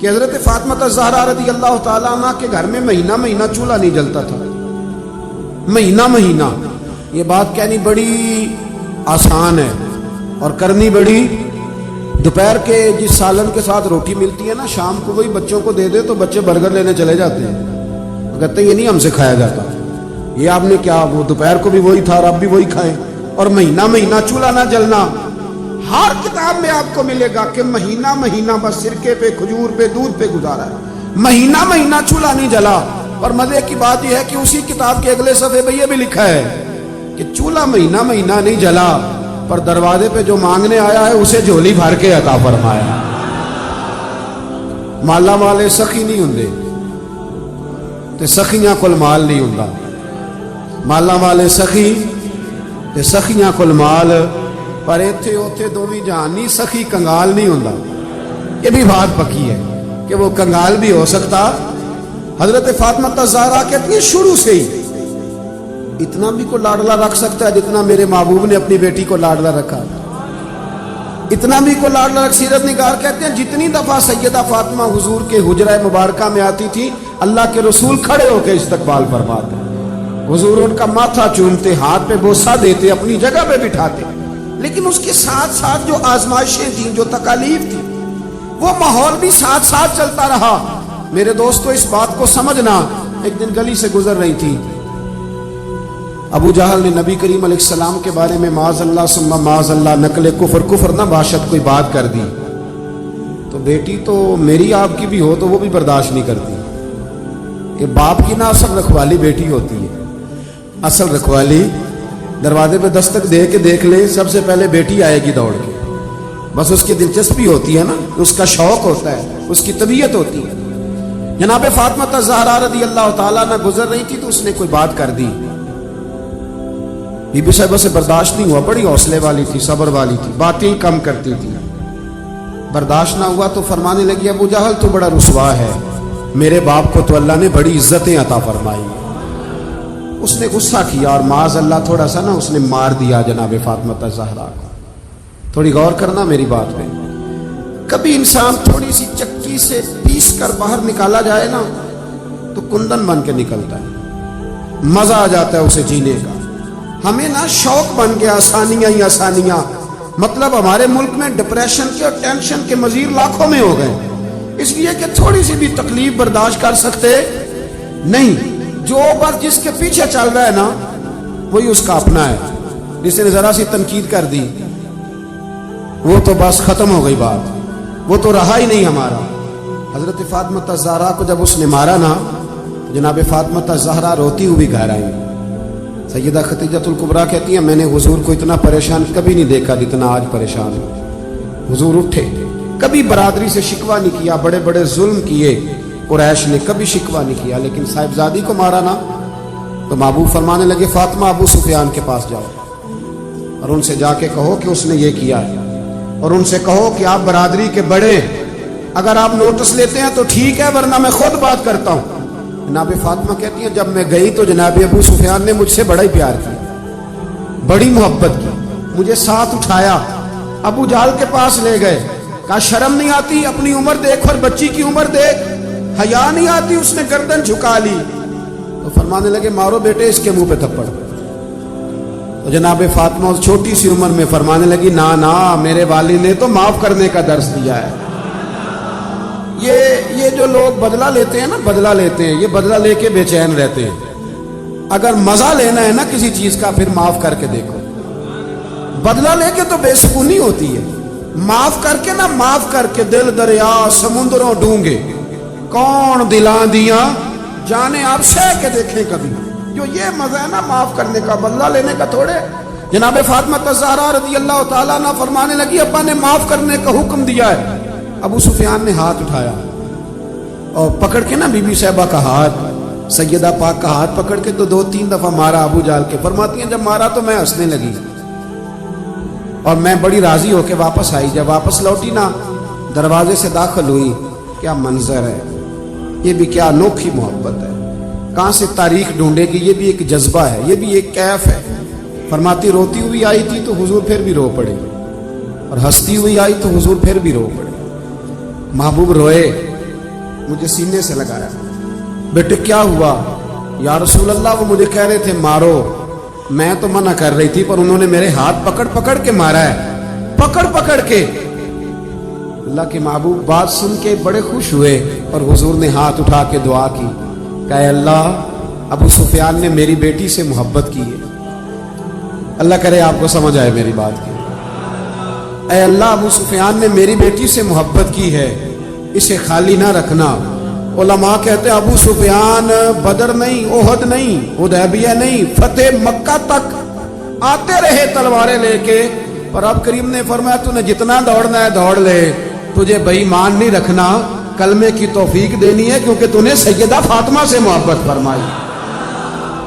کہ حضرت فاطمہ زہرا رضی اللہ تعالیٰ عنہ کے گھر میں مہینہ مہینہ چولہا نہیں جلتا تھا، مہینہ مہینہ۔ یہ بات کہنی بڑی آسان ہے اور کرنی بڑی، دوپہر کے جس سالن کے ساتھ روٹی ملتی ہے نا، شام کو وہی بچوں کو دے دے تو بچے برگر لینے چلے جاتے ہیں، کہتے ہیں یہ نہیں ہم سے کھایا جاتا، یہ آپ نے کیا، وہ دوپہر کو بھی وہی تھا اور اب بھی وہی کھائیں۔ اور مہینہ مہینہ چولہا نہ جلنا، ہر کتاب میں آپ کو ملے گا کہ مہینہ مہینہ بس سرکے پہ، کھجور پہ، دودھ پہ گزارا ہے، مہینہ مہینہ چولہا نہیں جلا۔ اور مزے کی بات یہ ہے کہ اسی کتاب کے اگلے صفحے پہ یہ بھی لکھا ہے کہ چولہا مہینہ مہینہ نہیں جلا، پر دروازے پہ جو مانگنے آیا ہے اسے جھولی بھر کے عطا فرمایا۔ مالا والے سخی نہیں ہوندے تے سخیاں کول مال نہیں ہوندا، مالا والے سخی تے سخیاں کول مال، پر ایتھے اوتھے دوویں جہان نہیں، سخی کنگال نہیں ہوندا۔ یہ بھی بات پکی ہے کہ وہ کنگال بھی ہو سکتا۔ حضرت فاطمہ زہرا کہتی ہے شروع سے ہی اتنا بھی کو لاڈلا رکھ سکتا ہے جتنا میرے محبوب نے اپنی بیٹی کو لاڈلا رکھا، اتنا بھی کو لاڈلا رکھ۔ سیرت نگار کہتے ہیں جتنی دفعہ سیدہ فاطمہ حضور کے حجرہ مبارکہ میں آتی تھی، اللہ کے رسول کھڑے ہو کے استقبال فرماتے، حضور ان کا ماتھا چومتے، ہاتھ پہ بوسہ دیتے، اپنی جگہ پہ بٹھاتے۔ لیکن اس کے ساتھ ساتھ جو آزمائشیں تھیں، جو تکالیف تھی، وہ ماحول بھی ساتھ ساتھ چلتا رہا۔ میرے دوستو اس بات کو سمجھنا، ایک دن گلی سے گزر رہی تھی، ابو جہل نے نبی کریم علیہ السلام کے بارے میں معاذ اللہ ثم معاذ اللہ نقل کفر نہ باشد کوئی بات کر دی، تو بیٹی تو میری آپ کی بھی ہو تو وہ بھی برداشت نہیں کرتی کہ باپ کی نہ اصل رکھوالی بیٹی ہوتی ہے۔ اصل رکھوالی دروازے پہ دستک دے کے دیکھ لے، سب سے پہلے بیٹی آئے گی دوڑ کے، بس اس کی دلچسپی ہوتی ہے نا، اس کا شوق ہوتا ہے، اس کی طبیعت ہوتی ہے۔ جناب فاطمہ زہرا رضی اللہ تعالیٰ نہ گزر رہی تھی تو اس نے کوئی بات کر دی، بی بی صاحبہ سے برداشت نہیں ہوا، بڑی حوصلے والی تھی، صبر والی تھی، باتیں کم کرتی تھی، برداشت نہ ہوا تو فرمانے لگی ابو جہل تو بڑا رسوا ہے، میرے باپ کو تو اللہ نے بڑی عزتیں عطا فرمائی۔ اس نے غصہ کیا اور معاذ اللہ تھوڑا سا نا اس نے مار دیا جناب فاطمہ زہرا کو۔ تھوڑی غور کرنا میری بات پہ، کبھی انسان تھوڑی سی چکی سے پیس کر باہر نکالا جائے نا تو کندن بن کے نکلتا ہے، مزہ آ جاتا ہے اسے جینے کا۔ ہمیں نا شوق بن گیا آسانیاں ہی آسانیاں، مطلب ہمارے ملک میں ڈپریشن کے اور ٹینشن کے مزید لاکھوں میں ہو گئے، اس لیے کہ تھوڑی سی بھی تکلیف برداشت کر سکتے نہیں۔ جو بس جس کے پیچھے چل رہا ہے نا وہی اس کا اپنا ہے، جس نے ذرا سی تنقید کر دی وہ تو بس ختم ہو گئی بات، وہ تو رہا ہی نہیں ہمارا۔ حضرت فاطمہ زہرا کو جب اس نے مارا نا، جناب فاطمہ زہرا روتی ہوئی گھر آئی۔ سیدہ خدیجۃ الکبریٰ کہتی ہیں میں نے حضور کو اتنا پریشان کبھی نہیں دیکھا جتنا آج پریشان ہوں۔ حضور اٹھے، کبھی برادری سے شکوہ نہیں کیا، بڑے بڑے ظلم کیے قریش نے، کبھی شکوہ نہیں کیا، لیکن صاحبزادی کو مارا نا تو محبوب فرمانے لگے فاطمہ ابو سفیان کے پاس جاؤ اور ان سے جا کے کہو کہ اس نے یہ کیا ہے، اور ان سے کہو کہ آپ برادری کے بڑے، اگر آپ نوٹس لیتے ہیں تو ٹھیک ہے ورنہ میں خود بات کرتا ہوں۔ جناب فاطمہ کہتی ہیں جب میں گئی تو جناب ابو سفیان نے مجھ سے بڑا ہی پیار کیا، بڑی محبت کی، مجھے ساتھ اٹھایا، ابو جہل کے پاس لے گئے، کہا شرم نہیں آتی، اپنی عمر دیکھ اور بچی کی عمر دیکھ، حیا نہیں آتی، اس نے گردن جھکا لی۔ تو فرمانے لگے مارو بیٹے اس کے منہ پہ تھپڑ۔ تو جناب فاطمہ اس چھوٹی سی عمر میں فرمانے لگی نا میرے والد نے تو معاف کرنے کا درس دیا ہے۔ یہ جو لوگ بدلہ لیتے ہیں نا، بدلہ لیتے ہیں، یہ بدلہ لے کے بے چین رہتے ہیں۔ اگر مزہ لینا ہے نا کسی چیز کا پھر معاف کر کے دیکھو، بدلہ لے کے تو بے سکونی ہوتی ہے، معاف کر کے نا، معاف کر کے دل دریا سمندروں ڈونگے کون دلاں دیاں جانے آپ سہ کے دیکھیں کبھی۔ جو یہ مزہ ہے نا معاف کرنے کا، بدلہ لینے کا تھوڑے۔ جناب فاطمہ زہرا رضی اللہ تعالیٰ عنہ فرمانے لگی ابا نے معاف کرنے کا حکم دیا ہے۔ ابو سفیان نے ہاتھ اٹھایا اور پکڑ کے نا بی بی صاحبہ کا ہاتھ، سیدہ پاک کا ہاتھ پکڑ کے تو 2-3 دفعہ مارا ابو جہل کے۔ فرماتی ہیں جب مارا تو میں ہنسنے لگی اور میں بڑی راضی ہو کے واپس آئی۔ جب واپس لوٹی نا دروازے سے داخل ہوئی، کیا منظر ہے، یہ بھی کیا انوکھی محبت ہے، کہاں سے تاریخ ڈھونڈے گی، یہ بھی ایک جذبہ ہے، یہ بھی ایک کیف ہے۔ فرماتی روتی ہوئی آئی تھی تو حضور پھر بھی رو پڑے، اور ہنستی ہوئی آئی تو حضور پھر بھی رو پڑے۔ محبوب روئے مجھے سینے سے لگایا. بیٹے کیا ہوا؟ یا رسول اللہ وہ مجھے کہہ رہے تھے مارو. میں تو منع کر رہی تھی پر انہوں نے میرے ہاتھ پکڑ پکڑ کے مارا ہے, پکڑ پکڑ کے. اللہ کے محبوب بات سن کے بڑے خوش ہوئے اور حضور نے ہاتھ اٹھا کے دعا کی کہ اے اللہ ابو سفیان نے میری بیٹی سے محبت کی ہے. اللہ کرے آپ کو سمجھ آئے میری بات کی. اے اللہ ابو سفیان نے میری بیٹی سے محبت کی ہے, اسے خالی نہ رکھنا. علماء کہتے ہیں ابو سفیان بدر نہیں, احد نہیں, حدیبیہ نہیں, فتح مکہ تک آتے رہے تلواریں لے کے, پر اب کریم نے فرمایا تو نے جتنا دوڑنا ہے دوڑ لے, تجھے بے ایمان نہیں رکھنا, کلمے کی توفیق دینی ہے کیونکہ تو نے سیدہ فاطمہ سے محبت فرمائی,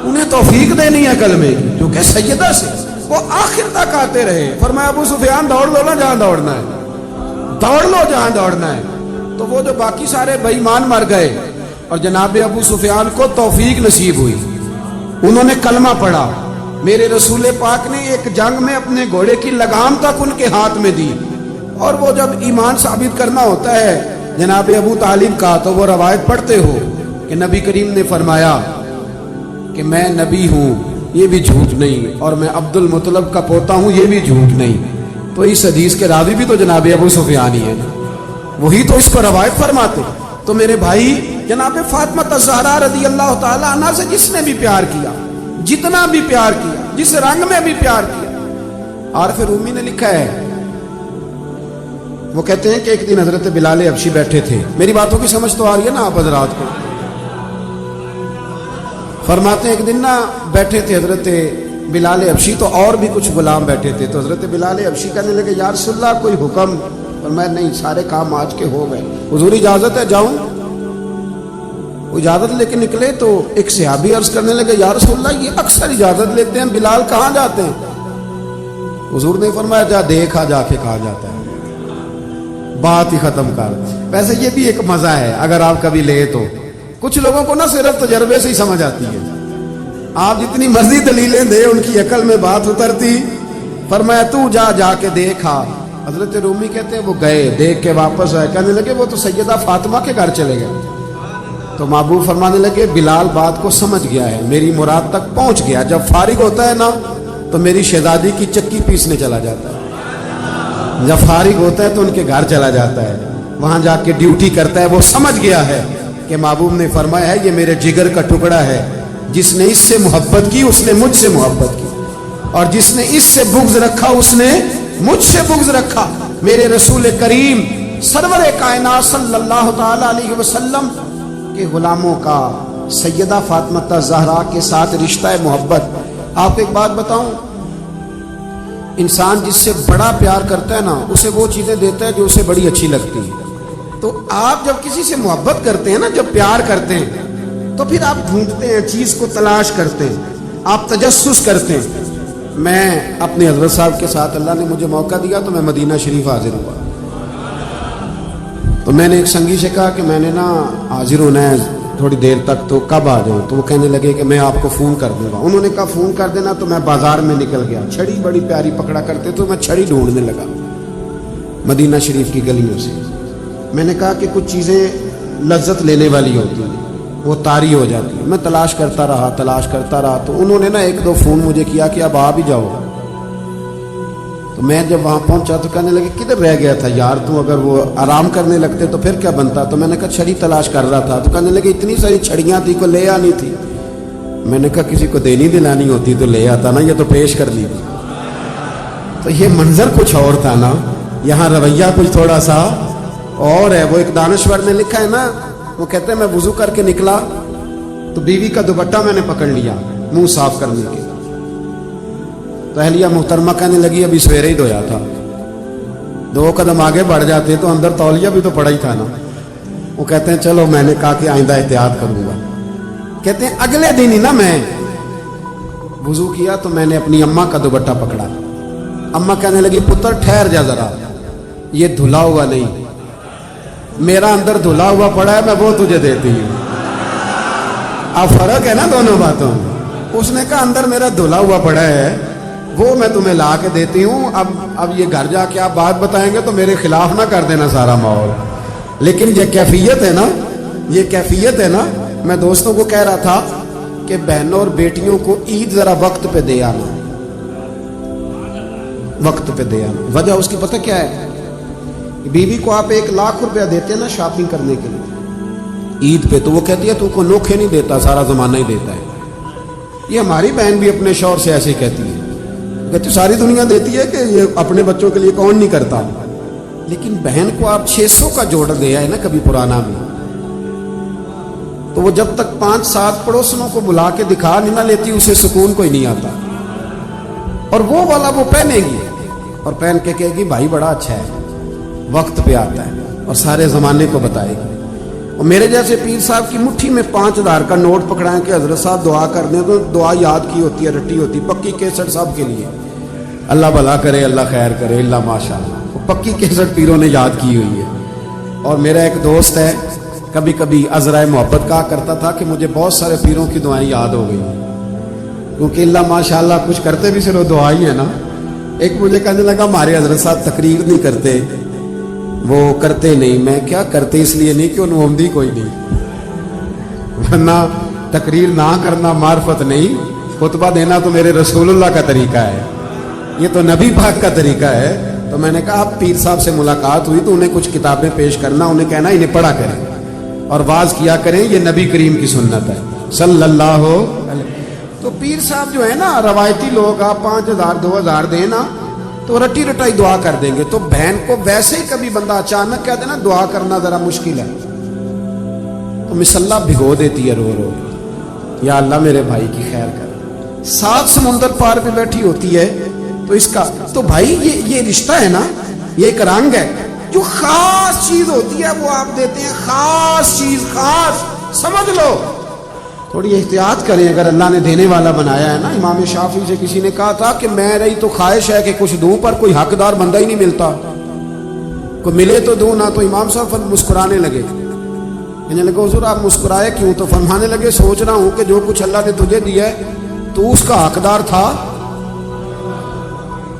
انہیں توفیق دینی ہے کلمے کی کیونکہ سیدہ سے. وہ آخر تک آتے رہے. فرمایا ابو سفیان دوڑ لو نا جہاں دوڑنا ہے, دوڑ لو جہاں دوڑنا ہے. تو وہ جو باقی سارے بے ایمان مر گئے اور جناب ابو سفیان کو توفیق نصیب ہوئی, انہوں نے کلمہ پڑھا. میرے رسول پاک نے ایک جنگ میں اپنے گھوڑے کی لگام تک ان کے ہاتھ میں دی, اور وہ جب ایمان ثابت کرنا ہوتا ہے جناب ابو طالب کا تو وہ روایت پڑھتے ہو کہ نبی کریم نے فرمایا کہ میں نبی ہوں یہ بھی جھوٹ نہیں, اور میں عبد المطلب کا پوتا ہوں یہ بھی جھوٹ نہیں. تو اس حدیث کے راوی بھی تو جناب ابو سفیان ہی ہے, وہی تو اس کو روایت فرماتے. تو میرے بھائی جناب فاطمہ الزہرا رضی اللہ تعالی عنہا سے جس نے بھی پیار کیا, جتنا بھی پیار کیا, جس رنگ میں بھی پیار کیا. عارف رومی نے لکھا ہے, وہ کہتے ہیں کہ ایک دن حضرت بلال حبشی بیٹھے تھے. میری باتوں کی سمجھ تو آ رہی ہے نا آپ حضرات کو؟ فرماتے ہیں ایک دن نا بیٹھے تھے حضرت بلال حبشی, تو اور بھی کچھ غلام بیٹھے تھے. تو حضرت بلال حبشی کہنے لگے یا رسول اللہ کوئی حکم؟ اور میں نہیں, سارے کام آج کے ہو گئے, حضور اجازت ہے جاؤں؟ وہ اجازت لے کے نکلے تو ایک صحابی عرض کرنے لگے یا رسول اللہ یہ اکثر اجازت لیتے ہیں, بلال کہاں جاتے ہیں؟ حضور نے فرمایا جا دیکھا جا کے کہاں جاتا ہے, بات ہی ختم کر. ویسے یہ بھی ایک مزہ ہے اگر آپ کبھی لے تو. کچھ لوگوں کو نا صرف تجربے سے ہی سمجھ آتی ہے, آپ جتنی مرضی دلیلیں دے ان کی عقل میں بات اترتی. فرمایا تو جا جا کے دیکھا. حضرت رومی کہتے ہیں وہ گئے, دیکھ کے واپس آئے, کہنے لگے وہ تو سیدہ فاطمہ کے گھر چلے گئے. تو محبوب فرمانے لگے بلال بات کو سمجھ گیا ہے, میری مراد تک پہنچ گیا. جب فارغ ہوتا ہے نا تو میری شہزادی کی چکی پیسنے چلا جاتا ہے, جب فارغ ہوتا ہے تو ان کے گھر چلا جاتا ہے, وہاں جا کے ڈیوٹی کرتا ہے. وہ سمجھ گیا ہے کہ محبوب نے فرمایا ہے یہ میرے جگر کا ٹکڑا ہے, جس نے اس سے محبت کی اس نے مجھ سے محبت کی, اور جس نے اس سے بغض رکھا اس نے مجھ سے بغض رکھا. میرے رسول کریم سرور کائنات صلی اللہ تعالی علیہ وسلم کے غلاموں کا سیدہ فاطمہ الزہرا کے ساتھ رشتہ محبت. آپ کو ایک بات بتاؤں, انسان جس سے بڑا پیار کرتا ہے نا اسے وہ چیزیں دیتا ہے جو اسے بڑی اچھی لگتی ہیں. تو آپ جب کسی سے محبت کرتے ہیں نا, جب پیار کرتے ہیں تو پھر آپ ڈھونڈتے ہیں, چیز کو تلاش کرتے ہیں, آپ تجسس کرتے ہیں. میں اپنے حضرت صاحب کے ساتھ اللہ نے مجھے موقع دیا تو میں مدینہ شریف حاضر ہوا. تو میں نے ایک سنگی سے کہا کہ میں نے نا حاضر ہونا ہے تھوڑی دیر تک, تو کب آ جاؤں؟ تو وہ کہنے لگے کہ میں آپ کو فون کر دوں گا. انہوں نے کہا فون کر دینا. تو میں بازار میں نکل گیا, چھڑی بڑی پیاری پکڑا کرتے تو میں چھڑی ڈھونڈنے لگا مدینہ شریف کی گلیوں سے. میں نے کہا کہ کچھ چیزیں لذت لینے والی ہوتی ہیں وہ طاری ہو جاتی ہے. میں تلاش کرتا رہا. تو انہوں نے نا ایک دو فون مجھے کیا کہ اب آ بھی جاؤ. تو میں جب وہاں پہنچا تو کہنے لگے کدھر رہ گیا تھا یار تو, اگر وہ آرام کرنے لگتے تو پھر کیا بنتا. تو میں نے کہا چھڑی تلاش کر رہا تھا. تو کہنے لگے اتنی ساری چھڑیاں تھی, کو لے آنی تھی. میں نے کہا کسی کو دینی دلانی ہوتی تو لے آتا نا, یہ تو پیش کر لی تھی. تو یہ منظر کچھ اور تھا نا, یہاں رویہ کچھ تھوڑا سا اور ہے. وہ ایک دانشور نے لکھا ہے نا, وہ کہتے ہیں میں وضو کر کے نکلا تو بیوی کا دوپٹہ میں نے پکڑ لیا منہ صاف کرنے کے. تو اہلیہ محترمہ کہنے لگی ابھی سویرے ہی دھویا تھا. 2 قدم آگے بڑھ جاتے تو اندر تولیہ بھی تو پڑا ہی تھا نا. وہ کہتے ہیں چلو میں نے کہا کہ آئندہ احتیاط کروں گا. کہتے ہیں اگلے دن ہی نا میں وضو کیا تو میں نے اپنی اماں کا دوپٹہ پکڑا. اماں کہنے لگی پتر ٹھہر جا ذرا, یہ دھلا ہوا نہیں, میرا اندر دھلا ہوا پڑا ہے, میں وہ تجھے دیتی ہوں. اب فرق ہے نا دونوں باتوں. اس نے کہا اندر میرا دھلا ہوا پڑا ہے وہ میں تمہیں لا کے دیتی ہوں. اب یہ گھر جا کے آپ بات بتائیں گے تو میرے خلاف نہ کر دینا سارا ماحول. لیکن یہ کیفیت ہے نا یہ کیفیت ہے نا. میں دوستوں کو کہہ رہا تھا کہ بہنوں اور بیٹیوں کو عید ذرا وقت پہ دے آنا, وقت پہ دے آنا. وجہ اس کی پتہ کیا ہے؟ بیوی کو آپ 1,00,000 روپیہ دیتے ہیں نا شاپنگ کرنے کے لیے عید پہ, تو وہ کہتی ہے تو کو نوکھے نہیں دیتا, سارا زمانہ ہی دیتا ہے. یہ ہماری بہن بھی اپنے شوہر سے ایسے ہی کہتی ہے, کہتی ساری دنیا دیتی ہے کہ یہ اپنے بچوں کے لیے کون نہیں کرتا. لیکن بہن کو آپ 600 کا جوڑ دیا ہے نا کبھی پرانا میں, تو وہ جب تک 5-7 پڑوسنوں کو بلا کے دکھا نہیں نہ لیتی اسے سکون کوئی نہیں آتا. اور وہ والا وہ پہنے گی اور پہن کے کہے گی بھائی بڑا اچھا ہے, وقت پہ آتا ہے اور سارے زمانے کو بتائے گی. اور میرے جیسے پیر صاحب کی مٹھی میں 5,000 کا نوٹ پکڑائیں کہ حضرت صاحب دعا کر دیں, تو دعا یاد کی ہوتی ہے, رٹی ہوتی, پکی کیسٹ صاحب کے لیے. اللہ بھلا کرے, اللہ خیر کرے, اللہ ماشاء اللہ, وہ پکی کیسٹ پیروں نے یاد کی ہوئی ہے. اور میرا ایک دوست ہے, کبھی کبھی عذرائے محبت کہا کرتا تھا کہ مجھے بہت سارے پیروں کی دعائیں یاد ہو گئی, کیونکہ اللہ ماشاء اللہ کچھ کرتے بھی صرف دعا ہی ہے نا. ایک مجھے کہنے لگا ہمارے حضرت صاحب تقریر نہیں کرتے, وہ کرتے نہیں. میں کیا کرتے اس لیے نہیں کہ انہوں عمدی کوئی نہیں, ورنہ تقریر نہ کرنا معرفت نہیں, خطبہ دینا تو میرے رسول اللہ کا طریقہ ہے, یہ تو نبی پاک کا طریقہ ہے. تو میں نے کہا آپ پیر صاحب سے ملاقات ہوئی تو انہیں کچھ کتابیں پیش کرنا, انہیں کہنا انہیں پڑھا کریں اور واز کیا کریں, یہ نبی کریم کی سنت ہے صلی اللہ علیہ. تو پیر صاحب جو ہے نا روایتی لوگ, آپ 5,000 2,000 دیں نا تو رٹی رٹائی دعا کر دیں گے. تو بہن کو ویسے ہی کبھی بندہ اچانک کہہ دینا دعا کرنا ذرا مشکل ہے, تو مسلح بھگو دیتی ہے رو رو, یا اللہ میرے بھائی کی خیر کر. 7 سمندر پار پہ بیٹھی ہوتی ہے, تو اس کا تو بھائی یہ رشتہ ہے نا, یہ ایک رنگ ہے. جو خاص چیز ہوتی ہے وہ آپ دیتے ہیں, خاص چیز, خاص سمجھ لو. تھوڑی احتیاط کریں اگر اللہ نے دینے والا بنایا ہے نا. امام شافعی سے کسی نے کہا تھا کہ میں رہی تو خواہش ہے کہ کچھ دوں, پر کوئی حقدار بندہ ہی نہیں ملتا, کوئی ملے تو دوں نہ. تو امام صاحب مسکرانے لگے, کہنے لگے حضور آپ مسکرائے کیوں؟ تو فرمانے لگے سوچ رہا ہوں کہ جو کچھ اللہ نے تجھے دیا ہے تو اس کا حقدار تھا,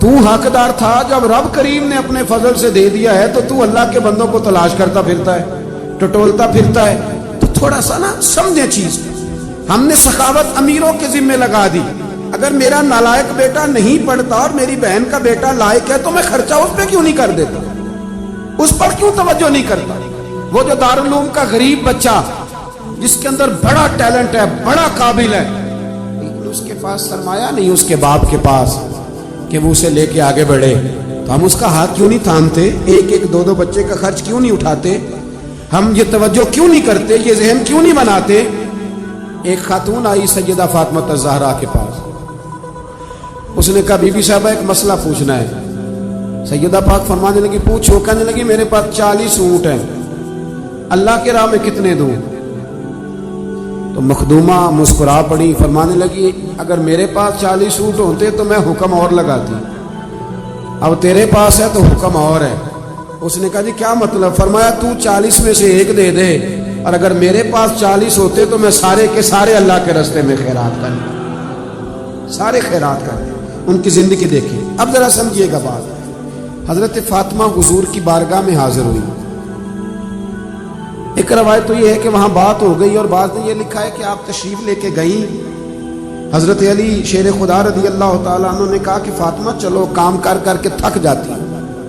تو حقدار تھا. جب رب کریم نے اپنے فضل سے دے دیا ہے تو اللہ کے بندوں کو تلاش کرتا پھرتا ہے, ٹٹولتا پھرتا ہے. تو تھوڑا سا نا سمجھے چیز. ہم نے سخاوت امیروں کے ذمہ لگا دی. اگر میرا نالائق بیٹا نہیں پڑھتا اور میری بہن کا بیٹا لائق ہے تو میں خرچہ اس پہ کیوں نہیں کر دیتا, اس پر کیوں توجہ نہیں کرتا. وہ جو دارالعلوم کا غریب بچہ جس کے اندر بڑا ٹیلنٹ ہے, بڑا قابل ہے, لیکن اس کے پاس سرمایہ نہیں اس کے باپ کے پاس کہ وہ اسے لے کے آگے بڑھے, تو ہم اس کا ہاتھ کیوں نہیں تھامتے؟ 1-1 2-2 بچے کا خرچ کیوں نہیں اٹھاتے؟ ہم یہ توجہ کیوں نہیں کرتے, یہ ذہن کیوں نہیں بناتے؟ ایک خاتون آئی سیدہ فاطمہ الزہرا کے پاس, اس نے کہا بی بی صاحبہ ایک مسئلہ پوچھنا ہے. سیدہ پاک فرمانے لگی پوچھو. کہنے لگی میرے پاس 40 اونٹ ہیں, اللہ کے راہ میں کتنے دوں؟ تو مخدومہ مسکرا پڑی, فرمانے لگی اگر میرے پاس 40 اونٹ ہوتے تو میں حکم اور لگاتی, اب تیرے پاس ہے تو حکم اور ہے. اس نے کہا جی کیا مطلب؟ فرمایا تو 40 میں سے 1 دے دے, اور اگر میرے پاس 40 ہوتے تو میں سارے کے سارے اللہ کے راستے میں خیرات کر دیں, سارے خیرات کر دیں. ان کی زندگی دیکھیں. اب ذرا سمجھیے گا بات. حضرت فاطمہ حضور کی بارگاہ میں حاضر ہوئی. ایک روایت تو یہ ہے کہ وہاں بات ہو گئی, اور بعض نے یہ لکھا ہے کہ آپ تشریف لے کے گئیں. حضرت علی شیر خدا رضی اللہ تعالیٰ عنہ نے کہا کہ فاطمہ چلو, کام کر کر کے تھک جاتی,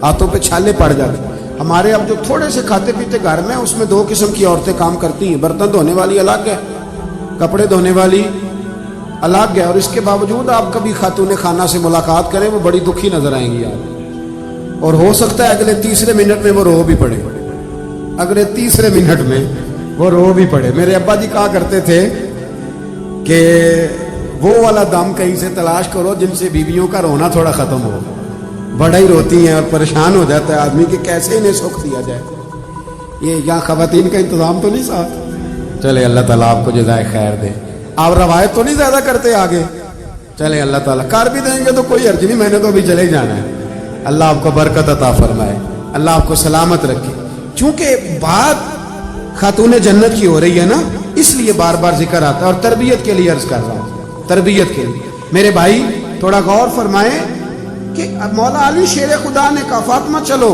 ہاتھوں پہ چھالے پڑ جاتے. ہمارے اب جو تھوڑے سے کھاتے پیتے گھر میں, اس میں 2 قسم کی عورتیں کام کرتی ہیں, برتن دھونے والی الگ ہے, کپڑے دھونے والی الگ ہے. اور اس کے باوجود آپ کبھی خاتون خانہ سے ملاقات کریں وہ بڑی دکھی نظر آئیں گی آپ, اور ہو سکتا ہے اگلے 3 منٹ میں وہ رو بھی پڑے, اگلے 3 منٹ میں وہ رو بھی پڑے. میرے ابا جی کہا کرتے تھے کہ وہ والا دم کہیں سے تلاش کرو جن سے بیویوں کا رونا تھوڑا ختم ہو. بڑا ہی روتی ہیں اور پریشان ہو جاتا ہے آدمی کہ کیسے انہیں سکھ دیا جائے. یہ یہاں خواتین کا انتظام تو نہیں ساتھ؟ چلے اللہ تعالیٰ آپ کو جزائے خیر دے. آپ روایت تو نہیں زیادہ کرتے آگے, چلے اللہ تعالیٰ کر بھی دیں گے تو کوئی حرج نہیں, میں نے تو ابھی چلے جانا ہے. اللہ آپ کو برکت عطا فرمائے, اللہ آپ کو سلامت رکھے. چونکہ بات خاتون جنت کی ہو رہی ہے نا, اس لیے بار بار ذکر آتا ہے, اور تربیت کے لیے عرض کر رہا ہوں, تربیت کے لیے. میرے بھائی تھوڑا غور فرمائیں کہ مولا علی شیر خدا نے کہا فاطمہ چلو,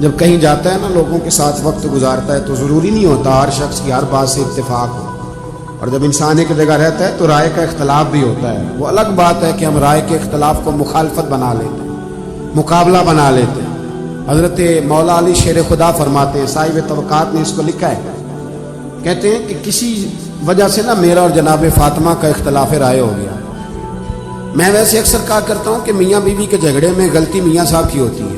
جب کہیں جاتا ہے نا لوگوں کے ساتھ وقت گزارتا ہے تو ضروری نہیں ہوتا ہر شخص کی ہر بات سے اتفاق ہو، اور جب انسان ایک جگہ رہتا ہے تو رائے کا اختلاف بھی ہوتا ہے۔ وہ الگ بات ہے کہ ہم رائے کے اختلاف کو مخالفت بنا لیتے ہیں، مقابلہ بنا لیتے ہیں۔ حضرت مولا علی شیر خدا فرماتے ہیں، صاحب طبقات نے اس کو لکھا ہے، کہتے ہیں کہ کسی وجہ سے نا میرا اور جناب فاطمہ کا اختلاف رائے ہو گیا۔ میں ویسے اکثر کہا کرتا ہوں کہ میاں بیوی کے جھگڑے میں غلطی میاں صاحب کی ہوتی ہے،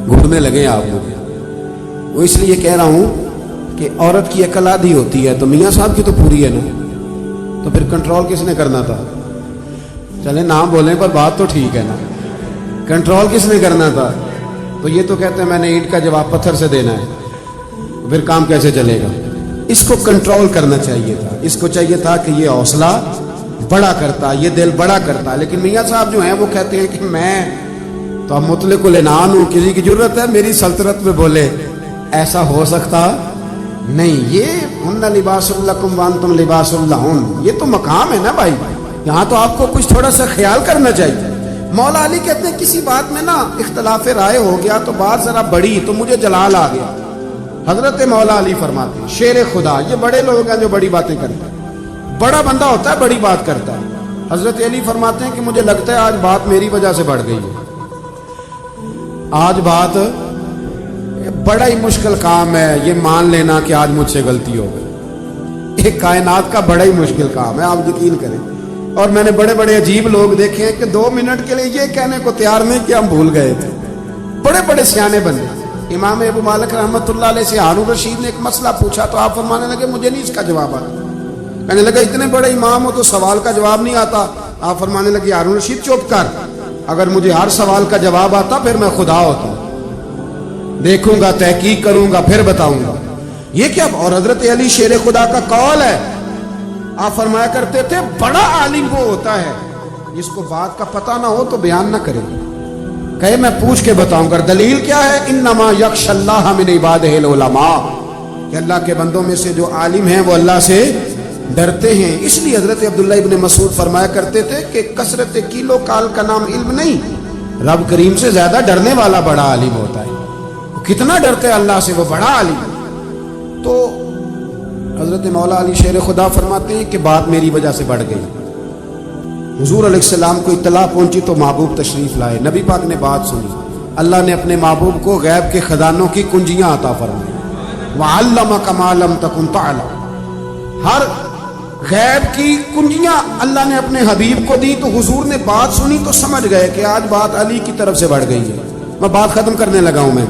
گھٹنے لگے آپ لوگ، وہ اس لیے کہہ رہا ہوں کہ عورت کی عقل آدھی ہوتی ہے تو میاں صاحب کی تو پوری ہے نا، تو پھر کنٹرول کس نے کرنا تھا؟ چلے نام بولیں پر بات تو ٹھیک ہے نا، کنٹرول کس نے کرنا تھا؟ تو یہ تو کہتے ہیں میں نے اینٹ کا جواب پتھر سے دینا ہے، پھر کام کیسے چلے گا؟ اس کو کنٹرول کرنا چاہیے تھا، اس کو چاہیے تھا کہ یہ حوصلہ بڑا کرتا، یہ دل بڑا کرتا، لیکن میاں صاحب جو ہیں وہ کہتے ہیں کہ میں تو اب مطلق العنان ہوں، کسی کی ضرورت ہے میری سلطنت میں بولے، ایسا ہو سکتا نہیں۔ یہ ہن لباس لکم وانتم لباس لہن، یہ تو مقام ہے نا بھائی، یہاں تو آپ کو کچھ تھوڑا سا خیال کرنا چاہیے۔ مولا علی کہتے ہیں کسی بات میں نا اختلاف رائے ہو گیا تو بات ذرا بڑی تو مجھے جلال آ گیا۔ حضرت مولا علی فرماتے ہیں، شیر خدا، یہ بڑے لوگ ہیں جو بڑی باتیں کرتے ہیں، بڑا بندہ ہوتا ہے بڑی بات کرتا ہے۔ حضرت علی فرماتے ہیں کہ مجھے لگتا ہے آج بات میری وجہ سے بڑھ گئی ہے، آج بات بڑا ہی مشکل کام ہے یہ مان لینا کہ آج مجھ سے غلطی ہو گئی، ایک کائنات کا بڑا ہی مشکل کام ہے، آپ یقین کریں۔ اور میں نے بڑے بڑے عجیب لوگ دیکھے ہیں کہ 2 منٹ کے لیے یہ کہنے کو تیار نہیں کہ ہم بھول گئے تھے، بڑے بڑے سیانے بنے۔ امام ابو مالک رحمۃ اللہ علیہ سے ہارون رشید نے ایک مسئلہ پوچھا تو آپ فرمانے لگے مجھے نہیں اس کا جواب آتا، کہنے لگا اتنے بڑے امام ہو تو سوال کا جواب نہیں آتا، آپ فرمانے لگے ہارون رشید چپ کر، اگر مجھے ہر سوال کا جواب آتا پھر میں خدا ہوتا، دیکھوں گا تحقیق کروں گا پھر بتاؤں گا۔ یہ کیا؟ اور حضرت علی شیر خدا کا قول ہے، آپ فرمایا کرتے تھے بڑا عالم وہ ہوتا ہے جس کو بات کا پتہ نہ ہو تو بیان نہ کرے، کہے میں پوچھ کے بتاؤں گا۔ دلیل کیا ہے؟ انما یخشی اللہ من عبادہ العلماء، کہ اللہ کے بندوں میں سے جو عالم ہیں وہ اللہ سے ڈرتے ہیں۔ اس لیے حضرت عبداللہ ابن مسعود فرمایا کرتے تھے کہ کثرت کیلو کال کا نام علم نہیں، رب کریم سے زیادہ ڈرنے والا بڑا عالم ہوتا ہے، کتنا ڈرتے ہیں اللہ سے وہ بڑا عالم۔ تو حضرت مولا علی شیر خدا فرماتے ہیں کہ بات میری وجہ سے بڑھ گئی۔ حضور علیہ السلام کو اطلاع پہنچی تو محبوب تشریف لائے، نبی پاک نے بات سنی، اللہ نے اپنے محبوب کو غیب کے خزانوں کی کنجیاں عطا فرمائی، وَعَلَّمَكَ مَا لَمْ تَكُنْ تَعْلَمْ، ہر غیب کی کنجیاں اللہ نے اپنے حبیب کو دی۔ تو حضور نے بات سنی تو سمجھ گئے کہ آج بات علی کی طرف سے بڑھ گئی ہے، میں بات ختم کرنے لگا ہوں، میں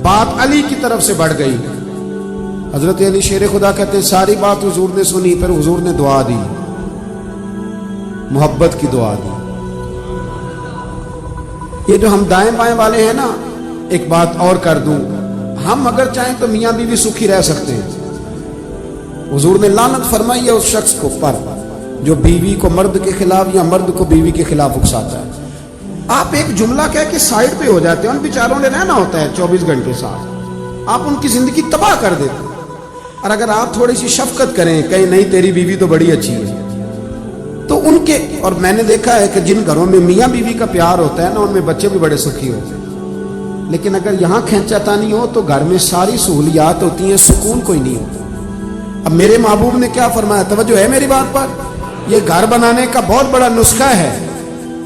بات علی کی طرف سے بڑھ گئی۔ حضرت علی شیر خدا کہتے ہیں ساری بات حضور نے سنی، پھر حضور نے دعا دی، محبت کی دعا دی۔ یہ جو ہم دائیں بائیں والے ہیں نا، ایک بات اور کر دوں، ہم اگر چاہیں تو میاں بیوی سکھی رہ سکتے ہیں۔ حضور نے لعنت فرمائی ہے اس شخص کو پر جو بیوی کو مرد کے خلاف یا مرد کو بیوی کے خلاف اکساتا ہے۔ آپ ایک جملہ کہہ کے سائڈ پہ ہو جاتے ہیں، ان بیچاروں نے رہنا ہوتا ہے 24 گھنٹے ساتھ، آپ ان کی زندگی تباہ کر دیتے ہیں۔ اور اگر آپ تھوڑی سی شفقت کریں، کہیں نہیں تیری بیوی تو بڑی اچھی ہے، تو ان کے، اور میں نے دیکھا ہے کہ جن گھروں میں میاں بیوی کا پیار ہوتا ہے نا ان میں بچے بھی بڑے سکھی ہوتے ہیں، لیکن اگر یہاں کھینچاتانی ہو تو گھر میں ساری سہولیات ہوتی ہیں، سکون کوئی نہیں ہوتا۔ اب میرے محبوب نے کیا فرمایا، توجہ ہے میری بات پر، یہ گھر بنانے کا بہت بڑا نسخہ ہے،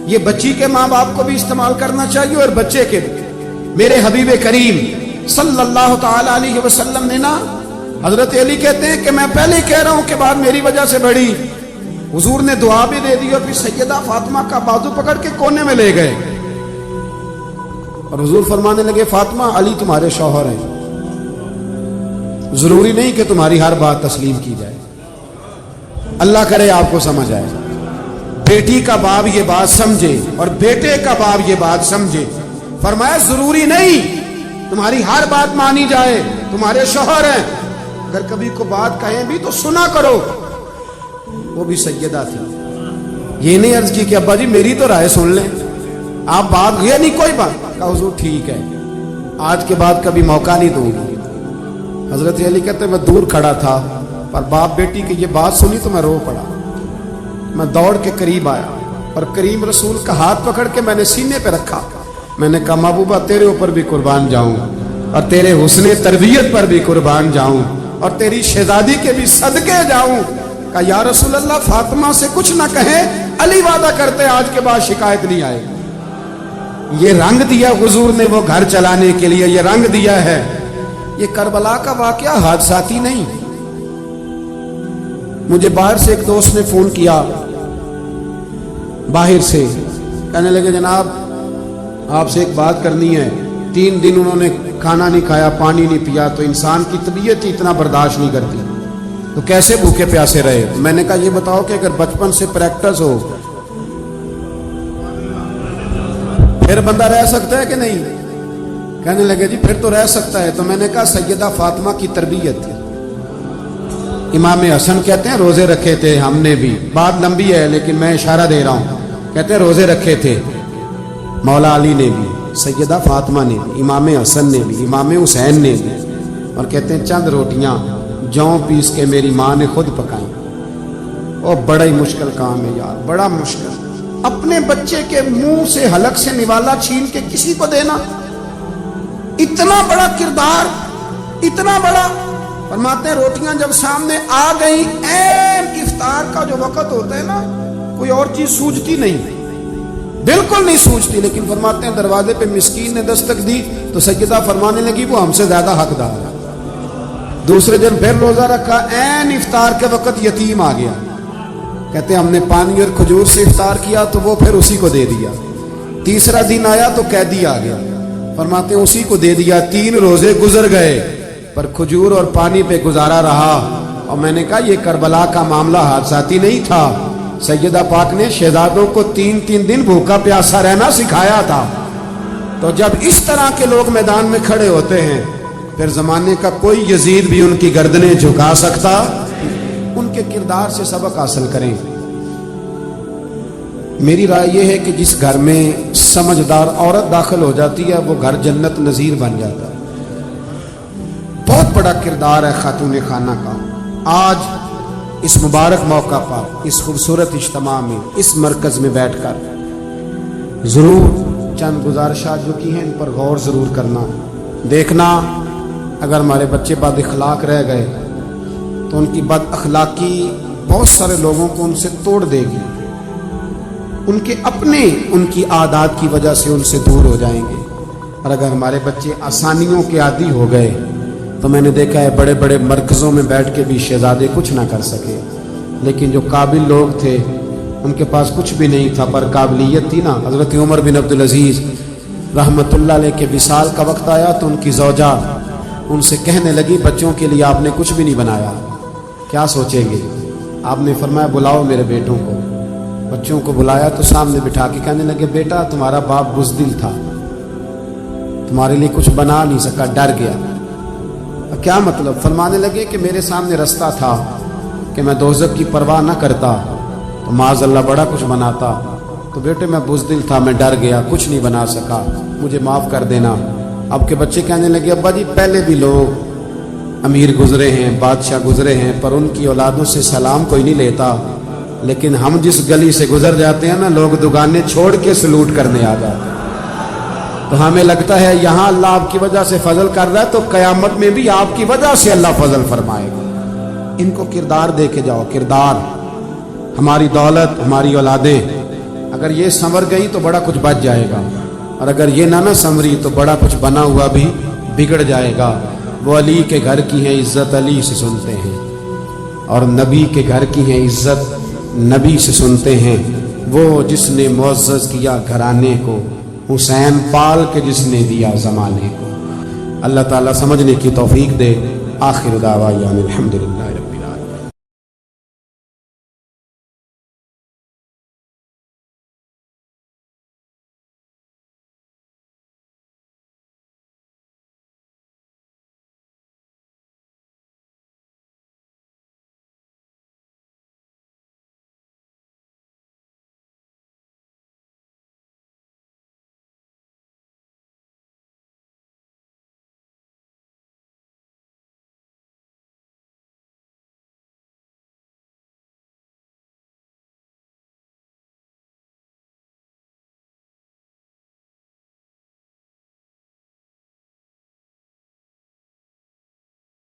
یہ بچی کے ماں باپ کو بھی استعمال کرنا چاہیے اور بچے کے بھی۔ میرے حبیب کریم صلی اللہ تعالی علیہ وسلم نے نا، حضرت علی کہتے ہیں کہ میں پہلے کہہ رہا ہوں کہ بات میری وجہ سے بڑھی، حضور نے دعا بھی دے دی اور پھر سیدہ فاطمہ کا بازو پکڑ کے کونے میں لے گئے اور حضور فرمانے لگے فاطمہ علی تمہارے شوہر ہیں، ضروری نہیں کہ تمہاری ہر بات تسلیم کی جائے، اللہ کرے آپ کو سمجھ آئے۔ بیٹی کا باپ یہ بات سمجھے اور بیٹے کا باپ یہ بات سمجھے، فرمایا ضروری نہیں تمہاری ہر بات مانی جائے، تمہارے شوہر ہیں، اگر کبھی کو بات کہیں بھی تو سنا کرو۔ وہ بھی سیدہ تھی، یہ نہیں عرض کی کہ ابا جی میری تو رائے سن لیں، آپ بات یہ نہیں کوئی بات، کہا حضور ٹھیک ہے آج کے بعد کبھی موقع نہیں دوں گی۔ حضرت علی کہتے میں دور کھڑا تھا پر باپ بیٹی کی یہ بات سنی تو میں رو پڑا، میں دوڑ کے قریب آیا اور کریم رسول کا ہاتھ پکڑ کے میں نے سینے پہ رکھا، میں نے کہا محبوبہ تیرے اوپر بھی قربان جاؤں اور تیرے حسن تربیت پر بھی قربان جاؤں اور تیری شہزادی کے بھی صدقے جاؤں. کہا یا رسول اللہ فاطمہ سے کچھ نہ کہیں, علی وعدہ کرتے آج کے بعد شکایت نہیں آئے. یہ رنگ دیا حضور نے وہ گھر چلانے کے لیے, یہ رنگ دیا ہے. یہ کربلا کا واقعہ حادثاتی نہیں. مجھے باہر سے ایک دوست نے فون کیا, باہر سے, کہنے لگے جناب آپ سے ایک بات کرنی ہے. 3 دن انہوں نے کھانا نہیں کھایا, پانی نہیں پیا, تو انسان کی طبیعت ہی اتنا برداشت نہیں کرتی, تو کیسے بھوکے پیاسے رہے. میں نے کہا یہ بتاؤ کہ اگر بچپن سے پریکٹس ہو پھر بندہ رہ سکتا ہے کہ نہیں. کہنے لگے جی پھر تو رہ سکتا ہے. تو میں نے کہا سیدہ فاطمہ کی تربیت. امام حسن کہتے ہیں روزے رکھے تھے ہم نے بھی, بات لمبی ہے لیکن میں اشارہ دے رہا ہوں. کہتے ہیں روزے رکھے تھے مولا علی نے بھی, سیدہ فاطمہ نے بھی, امام حسن نے بھی, امام حسین نے بھی. اور کہتے ہیں چند روٹیاں جوں پیس کے میری ماں نے خود پکائیں. وہ بڑا ہی مشکل کام ہے یار, بڑا مشکل. اپنے بچے کے منہ سے حلق سے نوالا چھین کے کسی کو دینا, اتنا بڑا کردار, اتنا بڑا. فرماتے ہیں روٹیاں جب سامنے آ گئی, عین افطار کا جو وقت ہوتا ہے نا, کوئی اور چیز سوجتی نہیں, بالکل نہیں سوجتی. لیکن فرماتے ہیں دروازے پہ مسکین نے دستک دی تو سیدہ فرمانے لگی وہ ہم سے زیادہ حقدار ہے. دوسرے دن پھر روزہ رکھا, عین افطار کے وقت یتیم آ گیا. کہتے ہیں ہم نے پانی اور کھجور سے افطار کیا تو وہ پھر اسی کو دے دیا. تیسرا دن آیا تو قیدی آ گیا. فرماتے ہیں اسی کو دے دیا. 3 روزے گزر گئے پر کھجور اور پانی پہ گزارا رہا. اور میں نے کہا یہ کربلا کا معاملہ حادثاتی نہیں تھا. سیدہ پاک نے شہزادوں کو 3 دن بھوکا پیاسا رہنا سکھایا تھا. تو جب اس طرح کے لوگ میدان میں کھڑے ہوتے ہیں پھر زمانے کا کوئی یزید بھی ان کی گردنیں جھکا سکتا. ان کے کردار سے سبق حاصل کریں. میری رائے یہ ہے کہ جس گھر میں سمجھدار عورت داخل ہو جاتی ہے وہ گھر جنت نظیر بن جاتا ہے. بہت بڑا کردار ہے خاتون خانہ کا. آج اس مبارک موقع پر, اس خوبصورت اجتماع میں, اس مرکز میں بیٹھ کر ضرور چند گزارشات جو کی ہیں ان پر غور ضرور کرنا. دیکھنا اگر ہمارے بچے بد اخلاق رہ گئے تو ان کی بد اخلاقی بہت سارے لوگوں کو ان سے توڑ دے گی. ان کے اپنے ان کی عادات کی وجہ سے ان سے دور ہو جائیں گے. اور اگر ہمارے بچے آسانیوں کے عادی ہو گئے تو میں نے دیکھا ہے بڑے بڑے مرکزوں میں بیٹھ کے بھی شہزادے کچھ نہ کر سکے. لیکن جو قابل لوگ تھے ان کے پاس کچھ بھی نہیں تھا پر قابلیت تھی نا. حضرت عمر بن عبدالعزیز رحمۃ اللہ علیہ کے وصال کا وقت آیا تو ان کی زوجہ ان سے کہنے لگی بچوں کے لیے آپ نے کچھ بھی نہیں بنایا, کیا سوچیں گے. آپ نے فرمایا بلاؤ میرے بیٹوں کو. بچوں کو بلایا تو سامنے بٹھا کے کہنے لگے بیٹا تمہارا باپ بزدل تھا, تمہارے لیے کچھ بنا نہیں سکا, ڈر گیا. کیا مطلب؟ فرمانے لگے کہ میرے سامنے رستہ تھا کہ میں دوزخ کی پرواہ نہ کرتا تو معاذ اللہ بڑا کچھ بناتا. تو بیٹے میں بزدل تھا, میں ڈر گیا, کچھ نہیں بنا سکا, مجھے معاف کر دینا. اب کے بچے کہنے لگے ابا جی پہلے بھی لوگ امیر گزرے ہیں, بادشاہ گزرے ہیں, پر ان کی اولادوں سے سلام کوئی نہیں لیتا. لیکن ہم جس گلی سے گزر جاتے ہیں نا لوگ دکانیں چھوڑ کے سلوٹ کرنے آ جاتے ہیں. تو ہمیں لگتا ہے یہاں اللہ آپ کی وجہ سے فضل کر رہا ہے تو قیامت میں بھی آپ کی وجہ سے اللہ فضل فرمائے گا. ان کو کردار دے کے جاؤ. کردار, ہماری دولت, ہماری اولادیں اگر یہ سنور گئی تو بڑا کچھ بچ جائے گا, اور اگر یہ نہ سنوری تو بڑا کچھ بنا ہوا بھی بگڑ جائے گا. وہ علی کے گھر کی ہیں عزت علی سے سنتے ہیں, اور نبی کے گھر کی ہیں عزت نبی سے سنتے ہیں. وہ جس نے معزز کیا گھرانے کو, حسین پال کے جس نے دیا زمانے کو. اللہ تعالیٰ سمجھنے کی توفیق دے. آخر دعوانا الحمدللہ.